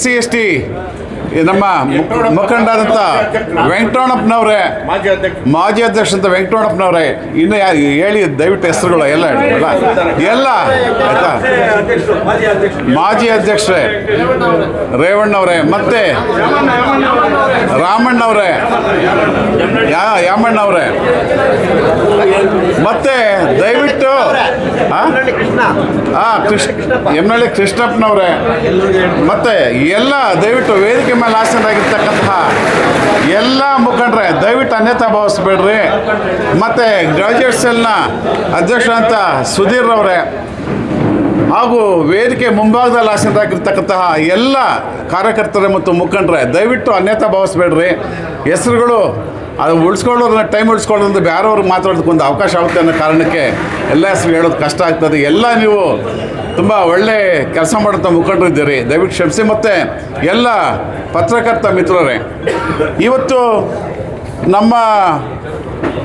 SC/ST ನಮ್ಮ ಮುಖಂಡರಾದಂಥ ವೆಂಕಟರಮಣಪ್ಪನವರೇ, ಮಾಜಿ ಅಧ್ಯಕ್ಷ ಅಂತ ವೆಂಕಟರಮಣಪ್ಪನವರೇ, ಇನ್ನು ಹೇಳಿ ದಯವಿಟ್ಟು ಹೆಸರುಗಳು ಎಲ್ಲ ಆಯ್ತಾ, ಮಾಜಿ ಅಧ್ಯಕ್ಷರೇ ರೇವಣ್ಣವರೇ, ಮತ್ತೆ ರಾಮಣ್ಣವರೇ, ಯಾಮಣ್ಣವರೇ, ಮತ್ತೆ ದಯವಿಟ್ಟು ಎಮ್ನಳ್ಳಿ ಕೃಷ್ಣಪ್ಪನವರೇ, ಮತ್ತೆ ಎಲ್ಲ ದಯವಿಟ್ಟು ವೇದಿಕೆ ಮೇಲೆ ಆಸೀನರಾಗಿರ್ತಕ್ಕಂತಹ ಎಲ್ಲ ಮುಖಂಡರೇ ದಯವಿಟ್ಟು ಅನ್ಯತಾ ಭಾವಿಸ್ಬೇಡ್ರಿ. ಮತ್ತು ಗ್ರಾಜ್ಯುಯೇಟ್ ಸೆಲ್ನ ಅಧ್ಯಕ್ಷರಂತ ಸುಧೀರ್ ಅವರೇ ಹಾಗೂ ವೇದಿಕೆ ಮುಂಭಾಗದಲ್ಲಿ ಆಸೀನರಾಗಿರ್ತಕ್ಕಂತಹ ಎಲ್ಲ ಕಾರ್ಯಕರ್ತರೇ ಮತ್ತು ಮುಖಂಡರೇ ದಯವಿಟ್ಟು ಅನ್ಯತಾ ಭಾವಿಸ್ಬೇಡ್ರಿ. ಹೆಸರುಗಳು ಅದು ಉಳಿಸ್ಕೊಳ್ಳೋದನ್ನ ಟೈಮ್ ಉಳಿಸ್ಕೊಳ್ಳೋದು ಬೇರೆಯವ್ರಿಗೆ ಮಾತಾಡೋದಕ್ಕೊಂದು ಅವಕಾಶ ಆಗುತ್ತೆ ಅನ್ನೋ ಕಾರಣಕ್ಕೆ ಎಲ್ಲ ಹೆಸರು ಹೇಳೋದು ಕಷ್ಟ ಆಗ್ತದೆ. ಎಲ್ಲ ನೀವು ತುಂಬ ಒಳ್ಳೆ ಕೆಲಸ ಮಾಡುವಂಥ ಮುಖಂಡರು ಇದ್ದೀರಿ, ದಯವಿಟ್ಟು ಕ್ಷಮಿಸಿ. ಮತ್ತು ಎಲ್ಲ ಪತ್ರಕರ್ತ ಮಿತ್ರರೇ, ಇವತ್ತು ನಮ್ಮ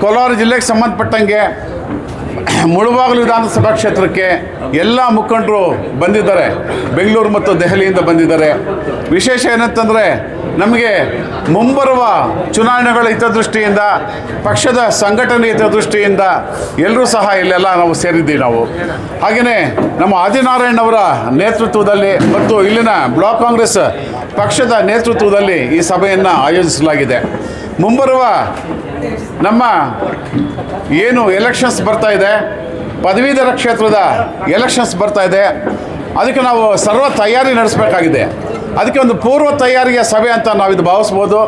ಕೋಲಾರ ಜಿಲ್ಲೆಗೆ ಸಂಬಂಧಪಟ್ಟಂಗೆ ಮುಳಬಾಗಿಲು ವಿಧಾನಸಭಾ ಕ್ಷೇತ್ರಕ್ಕೆ ಎಲ್ಲ ಮುಖಂಡರು ಬಂದಿದ್ದಾರೆ, ಬೆಂಗಳೂರು ಮತ್ತು ದೆಹಲಿಯಿಂದ ಬಂದಿದ್ದಾರೆ. ವಿಶೇಷ ಏನಂತಂದರೆ ನಮಗೆ ಮುಂಬರುವ ಚುನಾವಣೆಗಳ ಹಿತದೃಷ್ಟಿಯಿಂದ, ಪಕ್ಷದ ಸಂಘಟನೆ ಹಿತದೃಷ್ಟಿಯಿಂದ ಎಲ್ಲರೂ ಸಹ ಇಲ್ಲೆಲ್ಲ ನಾವು ಸೇರಿದ್ದೀವಿ. ನಾವು ಹಾಗೆಯೇ ನಮ್ಮ ಆದಿನಾರಾಯಣವರ ನೇತೃತ್ವದಲ್ಲಿ ಮತ್ತು ಇಲ್ಲಿನ ಬ್ಲಾಕ್ ಕಾಂಗ್ರೆಸ್ ಪಕ್ಷದ ನೇತೃತ್ವದಲ್ಲಿ ಈ ಸಭೆಯನ್ನು ಆಯೋಜಿಸಲಾಗಿದೆ. ಮುಂಬರುವ ನಮ್ಮ ಏನು ಎಲೆಕ್ಷನ್ಸ್ ಬರ್ತಾ ಇದೆ, ಪದವೀಧರ ಕ್ಷೇತ್ರದ ಎಲೆಕ್ಷನ್ಸ್ ಬರ್ತಾ ಇದೆ, ಅದಕ್ಕೆ ನಾವು ಸರ್ವ ತಯಾರಿ ನಡೆಸಬೇಕಾಗಿದೆ. ಅದಕ್ಕೆ ಒಂದು ಪೂರ್ವ ತಯಾರಿಯ ಸಭೆ ಅಂತ ನಾವು ಇದು ಭಾವಿಸ್ಬೋದು.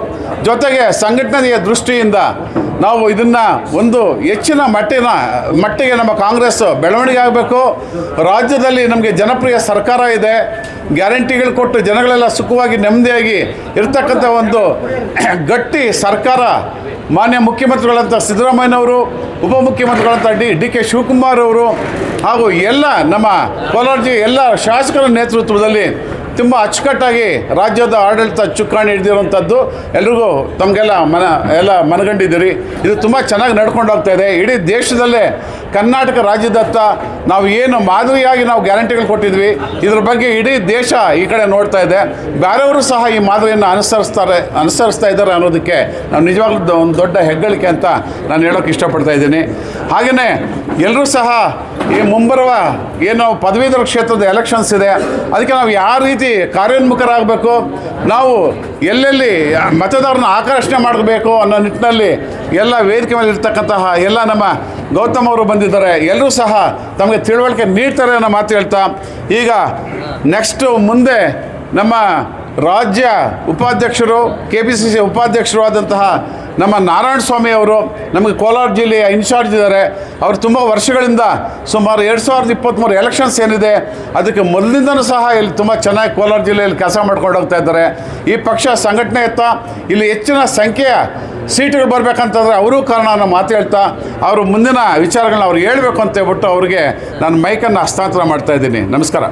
ಜೊತೆಗೆ ಸಂಘಟನೆಯ ದೃಷ್ಟಿಯಿಂದ ನಾವು ಇದನ್ನು ಒಂದು ಹೆಚ್ಚಿನ ಮಟ್ಟಿಗೆ ನಮ್ಮ ಕಾಂಗ್ರೆಸ್ ಬೆಳವಣಿಗೆ ಆಗಬೇಕು. ರಾಜ್ಯದಲ್ಲಿ ನಮಗೆ ಜನಪ್ರಿಯ ಸರ್ಕಾರ ಇದೆ, ಗ್ಯಾರಂಟಿಗಳು ಕೊಟ್ಟು ಜನಗಳೆಲ್ಲ ಸುಖವಾಗಿ ನೆಮ್ಮದಿಯಾಗಿ ಇರ್ತಕ್ಕಂಥ ಒಂದು ಗಟ್ಟಿ ಸರ್ಕಾರ ಮಾನ್ಯ ಮುಖ್ಯಮಂತ್ರಿಗಳಂಥ ಸಿದ್ದರಾಮಯ್ಯನವರು, ಉಪಮುಖ್ಯಮಂತ್ರಿಗಳಂಥ DK ಶಿವಕುಮಾರ್ ಅವರು ಹಾಗೂ ಎಲ್ಲ ನಮ್ಮ ಕೋಲಾರ ಜಿಲ್ಲೆ ಎಲ್ಲ ಶಾಸಕರ ನೇತೃತ್ವದಲ್ಲಿ ತುಂಬ ಅಚ್ಚುಕಟ್ಟಾಗಿ ರಾಜ್ಯದ ಆಡಳಿತ ಚುಕ್ಕಾಣಿ ಹಿಡಿದಿರುವಂಥದ್ದು ಎಲ್ರಿಗೂ ತಮಗೆಲ್ಲ ಮನಗಂಡಿದ್ದೀರಿ. ಇದು ತುಂಬ ಚೆನ್ನಾಗಿ ನಡ್ಕೊಂಡು ಹೋಗ್ತಾ ಇದೆ. ಇಡೀ ದೇಶದಲ್ಲೇ ಕರ್ನಾಟಕ ರಾಜ್ಯದತ್ತ ನಾವು ಏನು ಮಾದರಿಯಾಗಿ ನಾವು ಗ್ಯಾರಂಟಿಗಳು ಕೊಟ್ಟಿದ್ವಿ, ಇದ್ರ ಬಗ್ಗೆ ಇಡೀ ದೇಶ ಈ ಕಡೆ ನೋಡ್ತಾ ಇದೆ. ಬೇರೆಯವರು ಸಹ ಈ ಮಾದರಿಯನ್ನು ಅನುಸರಿಸ್ತಾ ಇದ್ದಾರೆ ಅನ್ನೋದಕ್ಕೆ ನಾವು ನಿಜವಾಗ್ಲೂ ಒಂದು ದೊಡ್ಡ ಹೆಗ್ಗಳಿಕೆ ಅಂತ ನಾನು ಹೇಳೋಕ್ಕೆ ಇಷ್ಟಪಡ್ತಾ ಇದ್ದೀನಿ. ಹಾಗೆಯೇ ಎಲ್ಲರೂ ಸಹ ಈ ಮುಂಬರುವ ಏನು ಪದವೀಧರ ಕ್ಷೇತ್ರದ ಎಲೆಕ್ಷನ್ಸ್ ಇದೆ, ಅದಕ್ಕೆ ನಾವು ಯಾವ ರೀತಿ ಕಾರ್ಯೋನ್ಮುಖರಾಗಬೇಕು, ನಾವು ಎಲ್ಲೆಲ್ಲಿ ಮತದಾರನ ಆಕರ್ಷಣೆ ಮಾಡಬೇಕು ಅನ್ನೋ ನಿಟ್ಟಿನಲ್ಲಿ ಎಲ್ಲ ವೇದಿಕೆ ಮೇಲೆ ಇರ್ತಕ್ಕಂತಹ ಎಲ್ಲ ನಮ್ಮ ಗೌತಮ್ ಅವರು ಬಂದಿದ್ದಾರೆ. ಎಲ್ಲರೂ ಸಹ ತಮಗೆ ತಿಳುವಳಿಕೆ ನೀಡ್ತಾರೆ ಅನ್ನೋ ಮಾತು ಹೇಳ್ತಾ, ಈಗ ನೆಕ್ಸ್ಟು ಮುಂದೆ ನಮ್ಮ ರಾಜ್ಯ ಉಪಾಧ್ಯಕ್ಷರು KPCC ಉಪಾಧ್ಯಕ್ಷರು ಆದಂತಹ ನಮ್ಮ ನಾರಾಯಣ ಸ್ವಾಮಿ ಅವರು ನಮಗೆ ಕೋಲಾರ ಜಿಲ್ಲೆಯ ಇನ್ಚಾರ್ಜ್ ಇದ್ದಾರೆ. ಅವರು ತುಂಬ ವರ್ಷಗಳಿಂದ ಸುಮಾರು 2023 ಎಲೆಕ್ಷನ್ಸ್ ಏನಿದೆ ಅದಕ್ಕೆ ಮೊದಲಿಂದನೂ ಸಹ ಇಲ್ಲಿ ತುಂಬ ಚೆನ್ನಾಗಿ ಕೋಲಾರ ಜಿಲ್ಲೆಯಲ್ಲಿ ಕೆಲಸ ಮಾಡ್ಕೊಂಡು ಹೋಗ್ತಾ ಇದ್ದಾರೆ. ಈ ಪಕ್ಷ ಸಂಘಟನೆ ಇತ್ತ ಇಲ್ಲಿ ಹೆಚ್ಚಿನ ಸಂಖ್ಯೆಯ ಸೀಟುಗಳು ಬರಬೇಕಂತಂದರೆ ಅವರೂ ಕಾರಣ ಅನ್ನೋ ಮಾತು ಹೇಳ್ತಾ, ಅವರು ಮುಂದಿನ ವಿಚಾರಗಳನ್ನ ಅವ್ರು ಹೇಳಬೇಕು ಅಂತ ಹೇಳ್ಬಿಟ್ಟು ಅವ್ರಿಗೆ ನಾನು ಮೈಕನ್ನು ಹಸ್ತಾಂತರ ಮಾಡ್ತಾಯಿದ್ದೀನಿ. ನಮಸ್ಕಾರ.